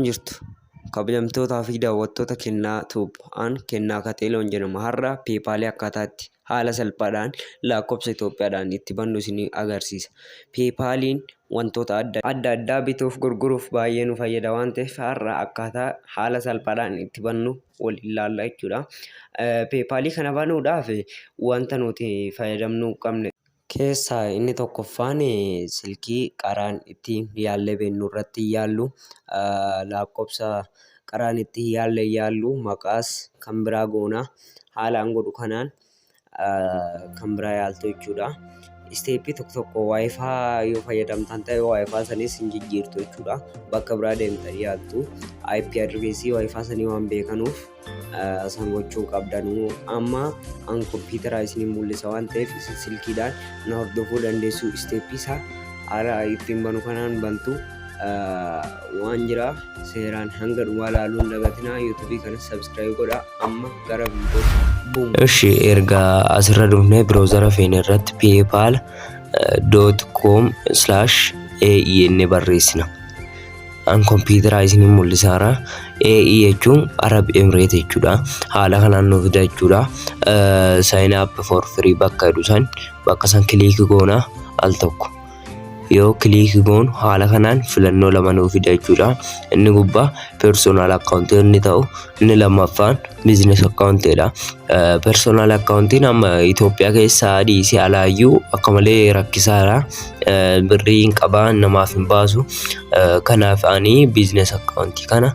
jirtu kabajamtootaa fi daawwattoota kennaa Tuuba'aan kennaa Kateeloon jedhamu har'a peepaalii akkaataatti haala salphaadhaan lakkoofsa Itoophiyaadhaan itti bannu isin agarsiisa. Peepaaliin wantoota adda addaa bituuf gurguruuf baay'ee nu fayyada waan ta'eef har'a akkaataa haala salphaadhaan itti bannu wal ilaalla jechuudha. Peepaalii kana banuudhaaf wanta nuti fayyadamuu qabne keessaa inni tokkoffaan silkii qaraan itti yaallee beennu irratti yaallu lakkoofsa qaraan itti yaallu maqaas kan biraa goona haalaan godhu kanaan kan biraa yaaltu jechuudha. Isteeppii tokko waayifaa yoo fayyadamtan ta'e waayifaa sanis hin jijjiirtu jechuudha. Bakka biraa deemtanii yaaltu IP adreesii waayifaa sanii waan beekanuuf san gochuu qabdanuu. Amma an kompiitara isin mul'isa waan ta'eef silkiidhaan na hordofuu dandeessu. Isteeppii isaa haala ittiin banu kanaan bantu waan jira seeraan hanga dhumaa ilaaluun dagatinaa. yuutuubii kana sabskiraayib godhaa. Amma gara Eshi erga asirra dhufnee biroozara feene irratti paypal.com/ae inni barreessina. An kompiitara isin mul'isaara. AE jechuun Arab Emirate jechuudha. Haala kanaan nu fida jechuudha. Sign up for free bakka jedhu san bakka san kiliikii goona al tokko. Yoo kiliikii goonu haala kanaan filannoo lama nu fida jechuudha. Inni gubbaa personal account inni ta'u, inni lammaffaan business account dha. Personal account amma Itoophiyaa keessaa dhiisee alaayyuu akka malee rakkisaadha. Birrii hin qabaa namaaf hin baasu. Kanaaf ani business account kana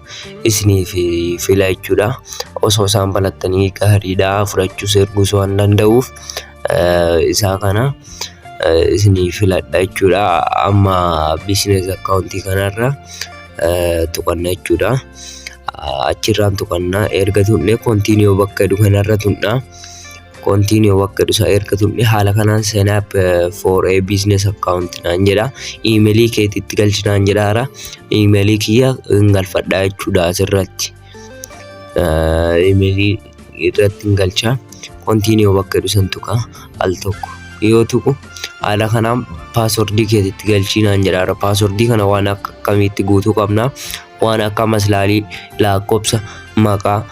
isiniif fila jechuudha. Osoo isaan banattanii gaariidha fudhachuus erguus waan danda'uuf isaa kana isinii filadha jechuudha. Amma business account kanarra tuqanna jechuudha. Achirraan tuqannaa erga tunne continue bakka jedhu kanarra tuqnaa. Continue bakka jedhu erga tunne haala kanaan sign up for a business account naan jedha. Emailii keetitti galchinaan jedhaara. Emailii kiyya hin galfadhaa jechuudha asirratti. Emailii irratti hin galchaa. Continue bakka jedhu san tuqa al tokko. Yoo tuqu haala kanaan paaswordii keetitti galchinaan jedhaara. Paaswordii kana waan akka kamiitti guutuu qabna. Waan akka maslaalii lakkoofsa maqaa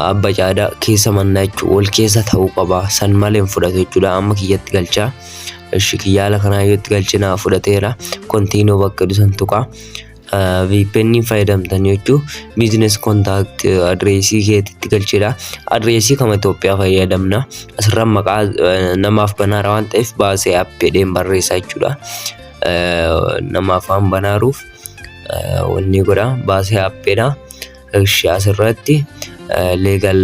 abba caadaa keessa mannaa jechuun wal keessa ta'uu qaba. San malee hin fudhatu jechuudha. Amma kiyyatti galchaa. Ishi kiyyaala kanaa yoo itti galchinaa fudhateera. Continue bakka jedhu san tuqa. VPN fayyadamtan jechuun business contact adreesii keetitti galchidha. Adreesii kama Itoophiyaa fayyadamna. Asirra maqaa namaaf banaara waan ta'eef baasee appidhaan barreessaa jechuudha. Namaaf waan banaaruuf wanni godha baasee appidha. Ishi asirratti legal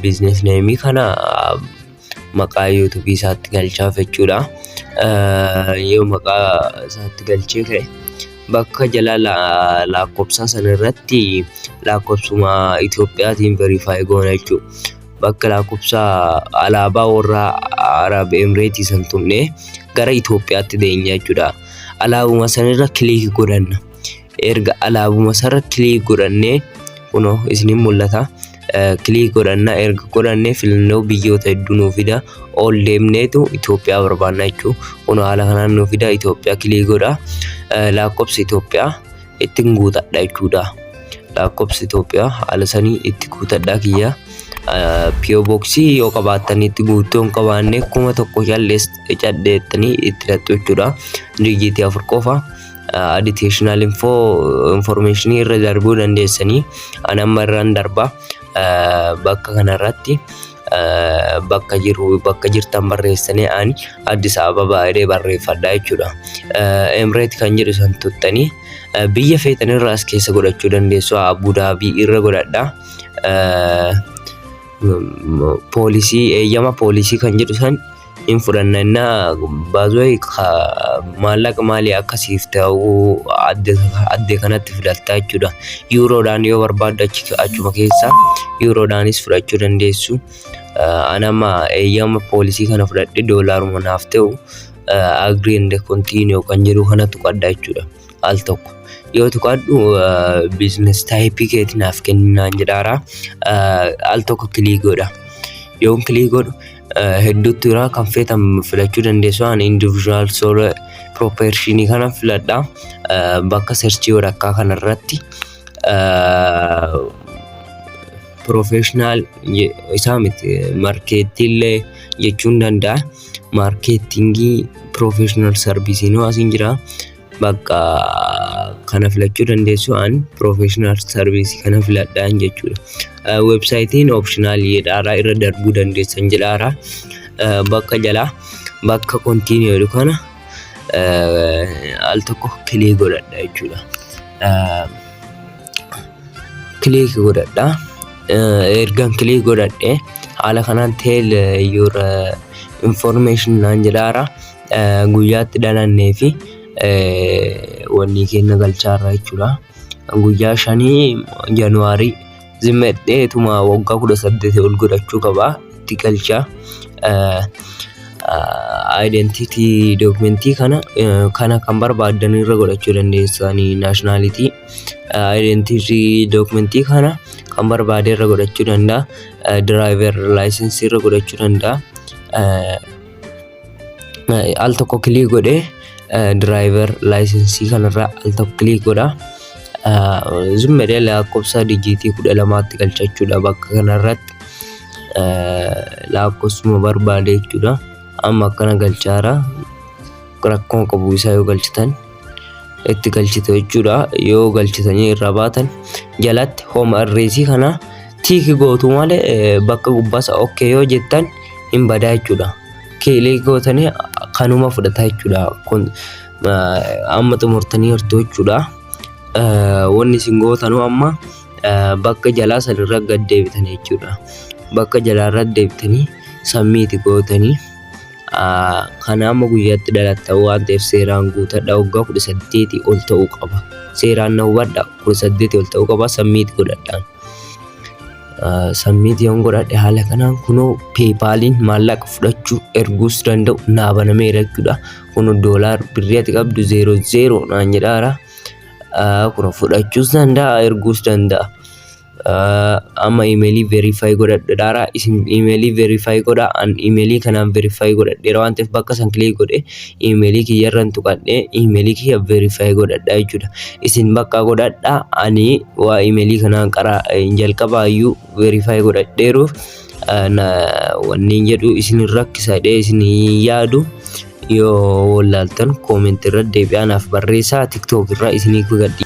business name kana maqaa YouTube isaatti galchaaf jechuudha. Yoo maqaa isaatti galchee ka'e bakka jala lakkoofsa sanarratti lakkoofsuma Itoophiyaatiin verify goona jechuudha. Bakka lakkoofsa alaabaa warra Arab Emirate san tuqnee gara Itoophiyaatti deenya jechuudha. Alaabuma sanarra kiliikii godhanna. Erga alaabuma sanarra kiliikii godhannee kunoo isiniin mul'ata. Kiliikii godhanna erga godhannee filannoo biyyoota hedduu nuu fida. Ol deemneetu Itoophiyaa barbaanna jechuudha. Kun haala kanaan nuu fida Itoophiyaa kiliikii godha. Lakkoofsa Itoophiyaa ittiin guutadha jechuudha. Lakkoofsa Itoophiyaa haala sanii itti guutadha kiyya. PO boxii yoo qabaattanii itti guutuu hin qabaanne 1000 caddeettanii itti hidhattu jechuudha. Digiitii 4 qofa. Additional information irra darbuu dandeessanii. Ani amma irraan darba bakka kanarratti bakka jirtan barreessanii ani Addis Ababa jedhee barreeffadha jechuudha. Emirate kan jedhu san tuttanii biyya feetanirraa as keessa godhachuu dandeessu. Abu Dhabii irra godhadha. Poolisii eeyyama poolisii kan jedhu san hin fudhannaa baazooyi maallaqa maalii akkasiif ta'uu adde kanatti filatta jechuudha. Yuuroodhaan yoo barbaaddu achuma keessa yuuroodhaanis fudhachuu dandeessu. Anama eeyyama poolisii kana fudhadhe doolaaruma naaf ta'u agree and continue kan jedhu kana tuqadha jechuudha. Al tokko yoo tuqadhu business type keetii naaf kenninaan jedhaara. Al tokko kiliikii godha. Yoo kiliikii godhu hedduutu jira kan feetan filachuu dandeessu. Ani individual sole proportion kana filadha. Bakka searchii waraqaa kanarratti professional isaa miti markeettii illee jechuun danda'a. Markeettingii professional service nu asiin jira. Bakka kana filachuu dandeessu an professional service kana filadhaan jechuudha. Websaayitiin optional jedhaara irra darbuu dandeessan jedhaara. Bakka jalaa bakka continue jedhu kana al tokko click godhadha jechuudha. Click godhadha. Ergan click godhadhe haala kanaan tell your information naan jedhaara. Guyyaatti dhalannee fi wanni kenna galchaarra jechuudha. Guyyaa 5 Januaarii zimmedheetuma waggaa 18 ol godhachuu qaba itti galchaa. Identity documentii kana kan barbaadan irra godhachuu dandeessanii. Nationality identity documentii kana kan barbaade irra godhachuu danda'a. Driver license irra godhachuu danda'a. Al tokko click godhee driver license kanarra al tokko click godha. Zimmedhee lakkoofsa dijiitii 12tti galchachuudha bakka kanarratti. Lakkoofsuma barbaade jechuudha. Amma akkana galchaara. Rakkoon qabu isaa yoo galchitan itti galchite jechuudha. Yoo galchitanii irra baatan jalatti home address kana tick gootu malee bakka gubbaasa okay yoo jettan hin badaa jechuudha. Click gootanii kanuma fudhata jechuudha. Kun amma xumurtanii jirtu jechuudha. Wanni isin gootanu amma bakka jalaa sanirra gad deebitanii jechuudha. Bakka jalaarra deebitanii submit gootanii kana amma guyyaatti dhalatta waan ta'eef seeraan guutadha. Waggaa 18 ol ta'uu qaba. Seeraan na hubadha 18 ol ta'uu qaba. Submit godhadhaan. Submit yoon godhadhe haala kanaan kunoo PayPaliin maallaqa fudhachuu erguus danda'u naa banameera jechuudha. Kunoo doolaar birrii ati qabdu 00 naan jedhaara. Kunoo fudhachuus danda'a erguus danda'a. Amma emailii verify godhadhaara. Isin emailii verify godha. An emailii kanaan verify godhadheera waan ta'eef bakka san click godhe emailii kiyyarran tuqadhe emailii kiyya verify godhadha jechuudha. Isin bakka godhadha. Ani waa emailii kanaan jalqabaayyuu verify godhadheeruuf wanni jedhu isin rakkisadhe isin yaadu yoo wallaaltan comment irra deebi'aa naaf barreessaa. TikTok irra isinii gadhi.